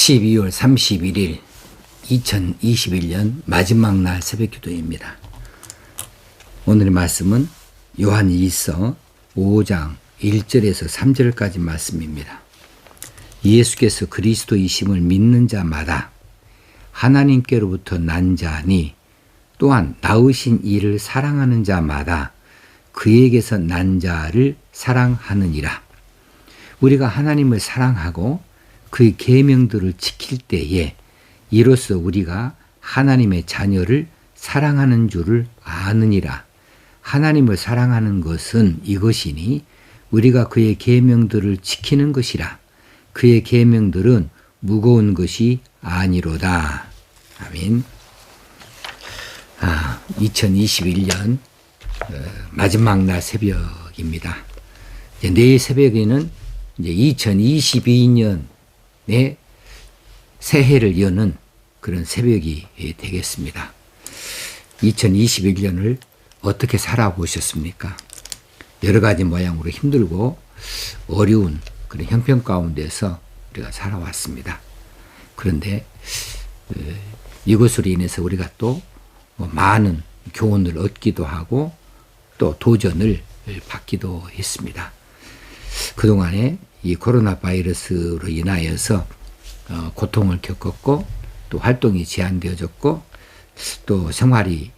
12월 31일 2021년 마지막 날 새벽 기도입니다. 오늘의 말씀은 요한일서 5장 1절에서 3절까지 말씀입니다. 예수께서 그리스도이심을 믿는 자마다 하나님께로부터 난 자니 또한 낳으신 이를 사랑하는 자마다 그에게서 난 자를 사랑하느니라. 우리가 하나님을 사랑하고 그의 계명들을 지킬 때에 이로써 우리가 하나님의 자녀를 사랑하는 줄을 아느니라. 하나님을 사랑하는 것은 이것이니 우리가 그의 계명들을 지키는 것이라. 그의 계명들은 무거운 것이 아니로다. 아멘. 2021년 마지막 날 새벽입니다. 내일 새벽에는 이제 2022년의 새해를 여는 그런 새벽이 되겠습니다. 2021년을 어떻게 살아보셨습니까? 여러 가지 모양으로 힘들고 어려운 그런 형편 가운데서 우리가 살아왔습니다. 그런데 이것으로 인해서 우리가 또 많은 교훈을 얻기도 하고 또 도전을 받기도 했습니다. 그동안에 이 코로나 바이러스로 인하여서 고통을 겪었고 또 활동이 제한되어졌고 또 생활이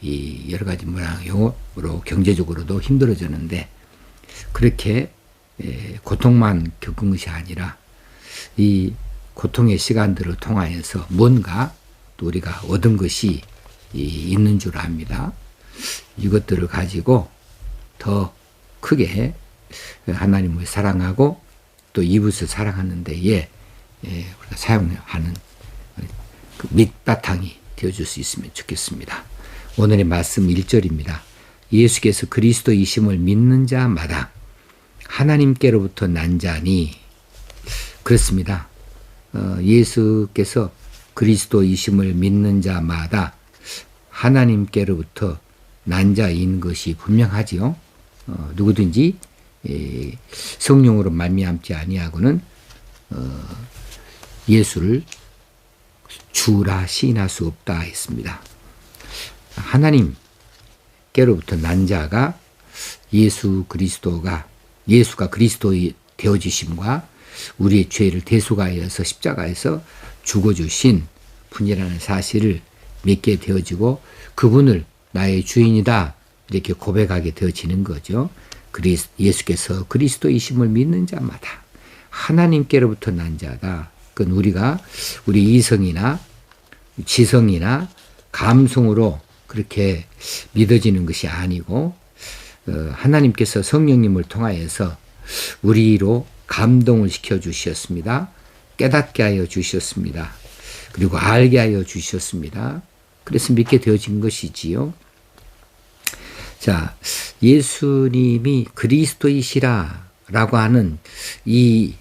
여러 가지 모양으로 경제적으로도 힘들어졌는데 그렇게 고통만 겪은 것이 아니라 이 고통의 시간들을 통하여서 뭔가 또 우리가 얻은 것이 있는 줄 압니다. 이것들을 가지고 더 크게 하나님을 사랑하고 또 이웃을 사랑하는 데에 우리가 사용하는 그 밑바탕이 되어줄 수 있으면 좋겠습니다. 오늘의 말씀 1절입니다. 예수께서 그리스도이심을 믿는 자마다 하나님께로부터 난 자니. 그렇습니다. 예수께서 그리스도이심을 믿는 자마다 하나님께로부터 난 자인 것이 분명하지요. 누구든지 성령으로 말미암지 아니하고는 예수를 주라 시인할 수 없다 했습니다. 하나님께로부터 난 자가 예수가 그리스도의 되어지심과 우리의 죄를 대속하여서 십자가에서 죽어주신 분이라는 사실을 믿게 되어지고 그분을 나의 주인이다 이렇게 고백하게 되어지는 거죠. 예수께서 그리스도이심을 믿는 자마다 하나님께로부터 난 자다. 그건 우리가 우리 이성이나 지성이나 감성으로 그렇게 믿어지는 것이 아니고 하나님께서 성령님을 통하여서 우리로 감동을 시켜 주셨습니다. 깨닫게 하여 주셨습니다. 그리고 알게 하여 주셨습니다. 그래서 믿게 되어진 것이지요. 자, 예수님이 그리스도이시라라고 하는 이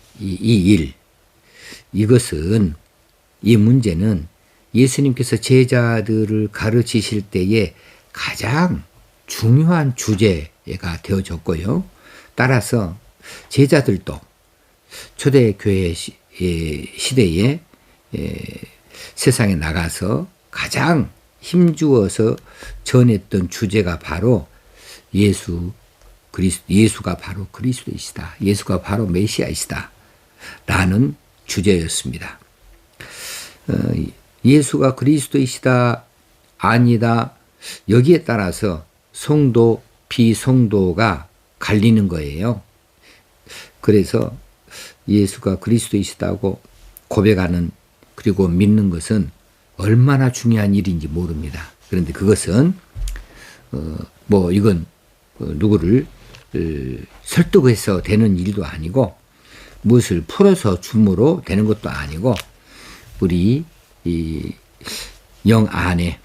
문제는 예수님께서 제자들을 가르치실 때에 가장 중요한 주제가 되어졌고요. 따라서 제자들도 초대교회 시대에 세상에 나가서 가장 힘주어서 전했던 주제가 바로 예수가 바로 그리스도이시다. 예수가 바로 메시아이시다. 라는 주제였습니다. 예수가 그리스도이시다 아니다 여기에 따라서 성도 비성도가 갈리는 거예요. 그래서 예수가 그리스도이시다고 고백하는 그리고 믿는 것은 얼마나 중요한 일인지 모릅니다. 그런데 그것은 이건 누구를 설득해서 되는 일도 아니고 무엇을 풀어서 줌으로 되는 것도 아니고 우리 이 영 안에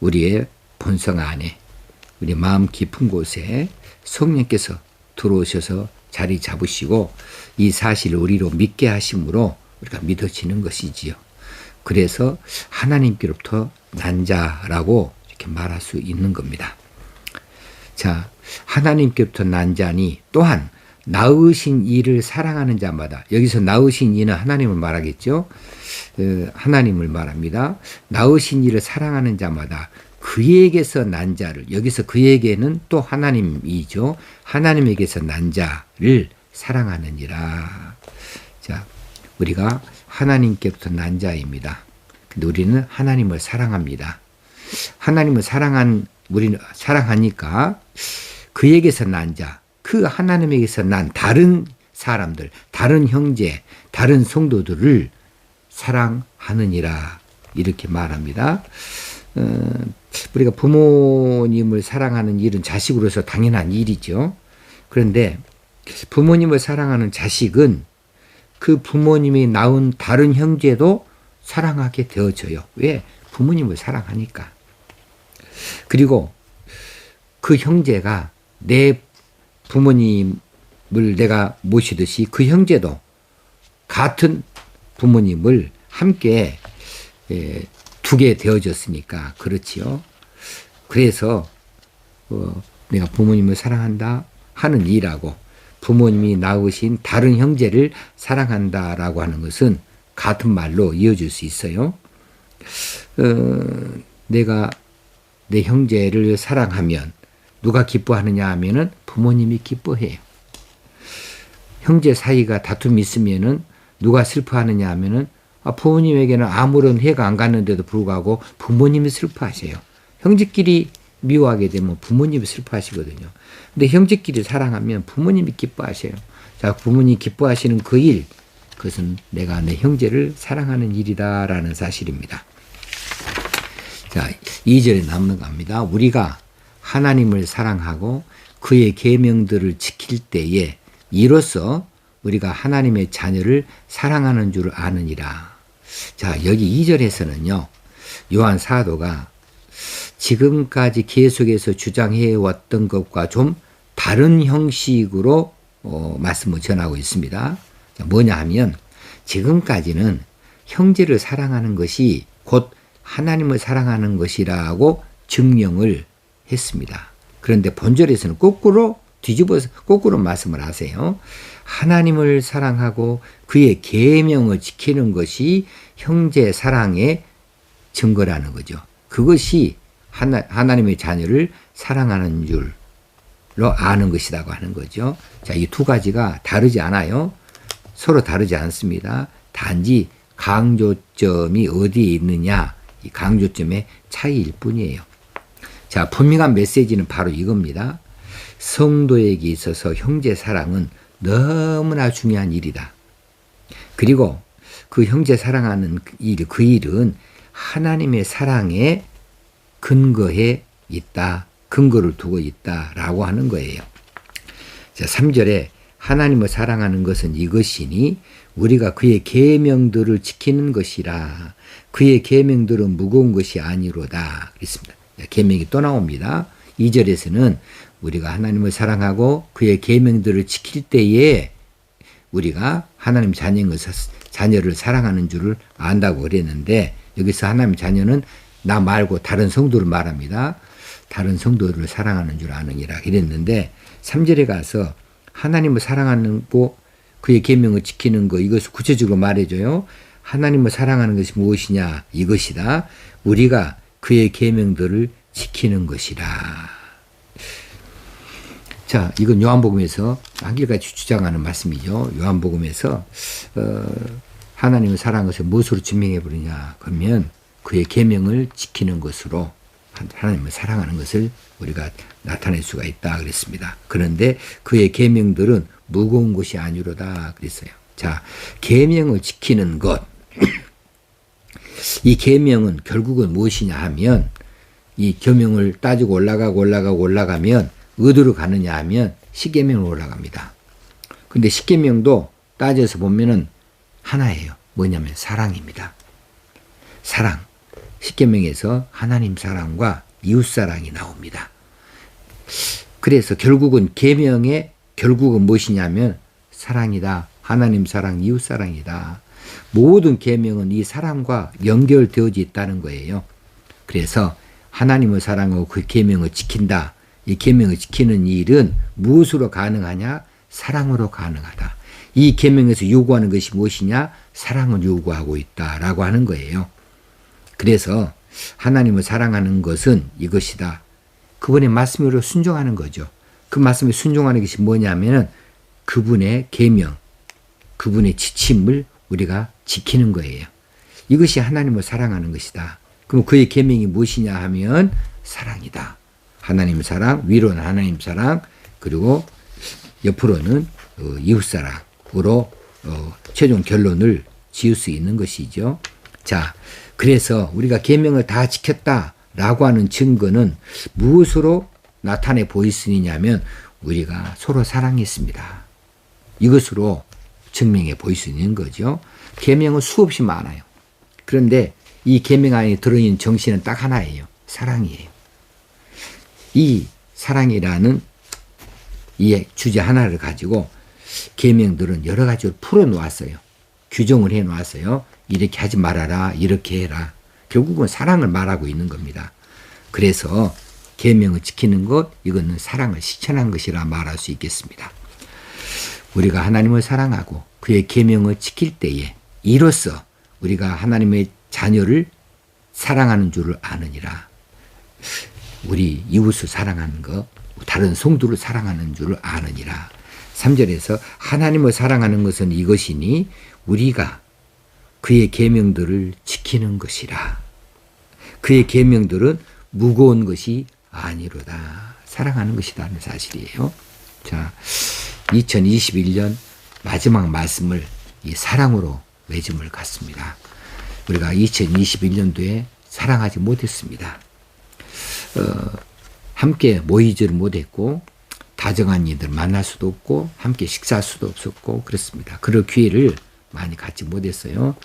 우리의 본성 안에 우리 마음 깊은 곳에 성령께서 들어오셔서 자리 잡으시고 이 사실을 우리로 믿게 하심으로 우리가 믿어지는 것이지요. 그래서 하나님께로부터 난 자라고 이렇게 말할 수 있는 겁니다. 자, 하나님께로부터 난 자니 또한 낳으신 이를 사랑하는 자마다, 여기서 낳으신 이는 하나님을 말하겠죠. 하나님을 말합니다. 낳으신 이를 사랑하는 자마다 그에게서 난 자를, 여기서 그에게는 또 하나님이죠. 하나님에게서 난 자를 사랑하느니라. 자, 우리가 하나님께부터 난 자입니다. 근데 우리는 하나님을 사랑합니다. 하나님을 우리는 사랑하니까 그에게서 난 자, 그 하나님에게서 난 다른 사람들, 다른 형제, 다른 성도들을 사랑하느니라. 이렇게 말합니다. 우리가 부모님을 사랑하는 일은 자식으로서 당연한 일이죠. 그런데 부모님을 사랑하는 자식은 그 부모님이 낳은 다른 형제도 사랑하게 되어져요. 왜? 부모님을 사랑하니까. 그리고 그 형제가 내 부모님을 내가 모시듯이 그 형제도 같은 부모님을 함께 두게 되어졌으니까 그렇지요. 그래서 내가 부모님을 사랑한다 하는 이라고 부모님이 낳으신 다른 형제를 사랑한다라고 하는 것은 같은 말로 이어질 수 있어요. 내가 내 형제를 사랑하면 누가 기뻐하느냐 하면은 부모님이 기뻐해요. 형제 사이가 다툼이 있으면은 누가 슬퍼하느냐 하면은 부모님에게는 아무런 해가 안 갔는데도 불구하고 부모님이 슬퍼하세요. 형제끼리 미워하게 되면 부모님이 슬퍼하시거든요. 근데 형제끼리 사랑하면 부모님이 기뻐하세요. 자, 부모님이 기뻐하시는 그 일, 그것은 내가 내 형제를 사랑하는 일이다라는 사실입니다. 자, 2절에 넘어갑니다. 우리가 하나님을 사랑하고 그의 계명들을 지킬 때에 이로써 우리가 하나님의 자녀를 사랑하는 줄 아느니라. 자, 여기 2절에서는요. 요한 사도가 지금까지 계속해서 주장해 왔던 것과 좀 다른 형식으로 말씀을 전하고 있습니다. 자, 뭐냐 하면 지금까지는 형제를 사랑하는 것이 곧 하나님을 사랑하는 것이라고 증명을 했습니다. 그런데 본절에서는 거꾸로 뒤집어서 거꾸로 말씀을 하세요. 하나님을 사랑하고 그의 계명을 지키는 것이 형제 사랑의 증거라는 거죠. 그것이 하나님의 자녀를 사랑하는 줄로 아는 것이라고 하는 거죠. 자, 이 두 가지가 다르지 않아요. 서로 다르지 않습니다. 단지 강조점이 어디에 있느냐, 이 강조점의 차이일 뿐이에요. 자, 분명한 메시지는 바로 이겁니다. 성도에게 있어서 형제 사랑은 너무나 중요한 일이다. 그리고 그 형제 사랑하는 일, 그 일은 하나님의 사랑에 근거해 있다. 근거를 두고 있다라고 하는 거예요. 자, 3절에 하나님을 사랑하는 것은 이것이니 우리가 그의 계명들을 지키는 것이라. 그의 계명들은 무거운 것이 아니로다. 그랬습니다. 계명이 또 나옵니다. 2절에서는 우리가 하나님을 사랑하고 그의 계명들을 지킬 때에 우리가 하나님 자녀를 사랑하는 줄을 안다고 그랬는데 여기서 하나님 자녀는 나 말고 다른 성도를 말합니다. 다른 성도를 사랑하는 줄 아느니라 이랬는데 3절에 가서 하나님을 사랑하는 거 그의 계명을 지키는 거 이것을 구체적으로 말해줘요. 하나님을 사랑하는 것이 무엇이냐 이것이다. 우리가 그의 계명들을 지키는 것이라. 자, 이건 요한복음에서 한결같이 주장하는 말씀이죠. 요한복음에서 하나님을 사랑하는 것을 무엇으로 증명해 버리냐 그러면 그의 계명을 지키는 것으로 하나님을 사랑하는 것을 우리가 나타낼 수가 있다 그랬습니다. 그런데 그의 계명들은 무거운 것이 아니로다 그랬어요. 자, 계명을 지키는 것. 이 계명은 결국은 무엇이냐 하면 이 계명을 따지고 올라가면 어디로 가느냐 하면 십계명으로 올라갑니다. 근데 십계명도 따져서 보면은 하나예요. 뭐냐면 사랑입니다. 사랑. 십계명에서 하나님 사랑과 이웃 사랑이 나옵니다. 그래서 결국은 계명의 결국은 무엇이냐면 사랑이다. 하나님 사랑, 이웃 사랑이다. 모든 계명은 이 사랑과 연결되어져 있다는 거예요. 그래서 하나님을 사랑하고 그 계명을 지킨다. 이 계명을 지키는 일은 무엇으로 가능하냐? 사랑으로 가능하다. 이 계명에서 요구하는 것이 무엇이냐? 사랑을 요구하고 있다라고 하는 거예요. 그래서 하나님을 사랑하는 것은 이것이다. 그분의 말씀으로 순종하는 거죠. 그 말씀에 순종하는 것이 뭐냐면은 그분의 계명, 그분의 지침을 우리가 지키는 거예요. 이것이 하나님을 사랑하는 것이다. 그럼 그의 계명이 무엇이냐 하면 사랑이다. 하나님 사랑, 위로는 하나님 사랑, 그리고 옆으로는 이웃사랑으로 최종 결론을 지을 수 있는 것이죠. 자, 그래서 우리가 계명을 다 지켰다라고 하는 증거는 무엇으로 나타내 보일 수 있냐면 우리가 서로 사랑했습니다. 이것으로 증명해 보일 수 있는 거죠. 계명은 수없이 많아요. 그런데 이 계명 안에 들어있는 정신은 딱 하나예요. 사랑이에요. 이 사랑이라는 이 주제 하나를 가지고 계명들은 여러 가지로 풀어놓았어요. 규정을 해놓았어요. 이렇게 하지 말아라, 이렇게 해라. 결국은 사랑을 말하고 있는 겁니다. 그래서 계명을 지키는 것, 이거는 사랑을 실천한 것이라 말할 수 있겠습니다. 우리가 하나님을 사랑하고 그의 계명을 지킬 때에 이로써 우리가 하나님의 자녀를 사랑하는 줄을 아느니라. 우리 이웃을 사랑하는 것, 다른 성도를 사랑하는 줄을 아느니라. 3절에서 하나님을 사랑하는 것은 이것이니 우리가 그의 계명들을 지키는 것이라. 그의 계명들은 무거운 것이 아니로다. 사랑하는 것이라는 사실이에요. 자, 2021년 마지막 말씀을 이 사랑으로 맺음을 갖습니다. 우리가 2021년도에 사랑하지 못했습니다. 함께 모이지를 못했고 다정한 이들 만날 수도 없고 함께 식사할 수도 없었고 그렇습니다. 그럴 기회를 많이 갖지 못했어요.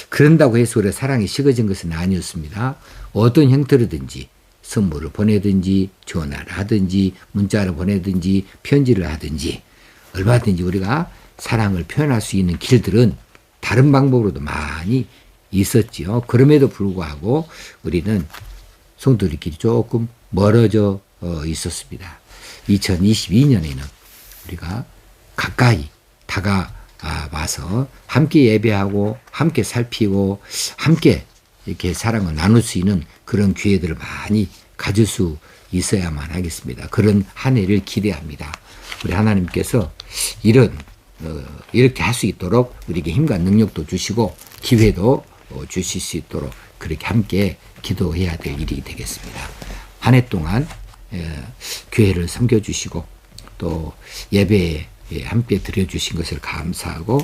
그런다고 해서 우리가 사랑이 식어진 것은 아니었습니다. 어떤 형태로든지 선물을 보내든지 전화를 하든지 문자를 보내든지 편지를 하든지 얼마든지 우리가 사랑을 표현할 수 있는 길들은 다른 방법으로도 많이 있었지요. 그럼에도 불구하고 우리는 성도들끼리 조금 멀어져 있었습니다. 2022년에는 우리가 가까이 다가와서 함께 예배하고 함께 살피고 함께 이렇게 사랑을 나눌 수 있는 그런 기회들을 많이 가질 수 있어야만 하겠습니다. 그런 한 해를 기대합니다. 우리 하나님께서 이렇게 할 수 있도록 우리에게 힘과 능력도 주시고 기회도 주실 수 있도록 그렇게 함께 기도해야 될 일이 되겠습니다. 한 해 동안 교회를 섬겨주시고 또 예배에 함께 드려주신 것을 감사하고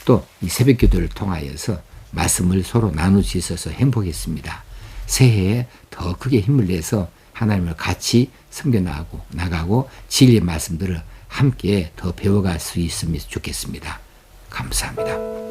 또 이 새벽 기도를 통하여서 말씀을 서로 나눌 수 있어서 행복했습니다. 새해에 더 크게 힘을 내서 하나님을 같이 섬겨나가고 진리의 말씀들을 함께 더 배워갈 수 있으면 좋겠습니다. 감사합니다.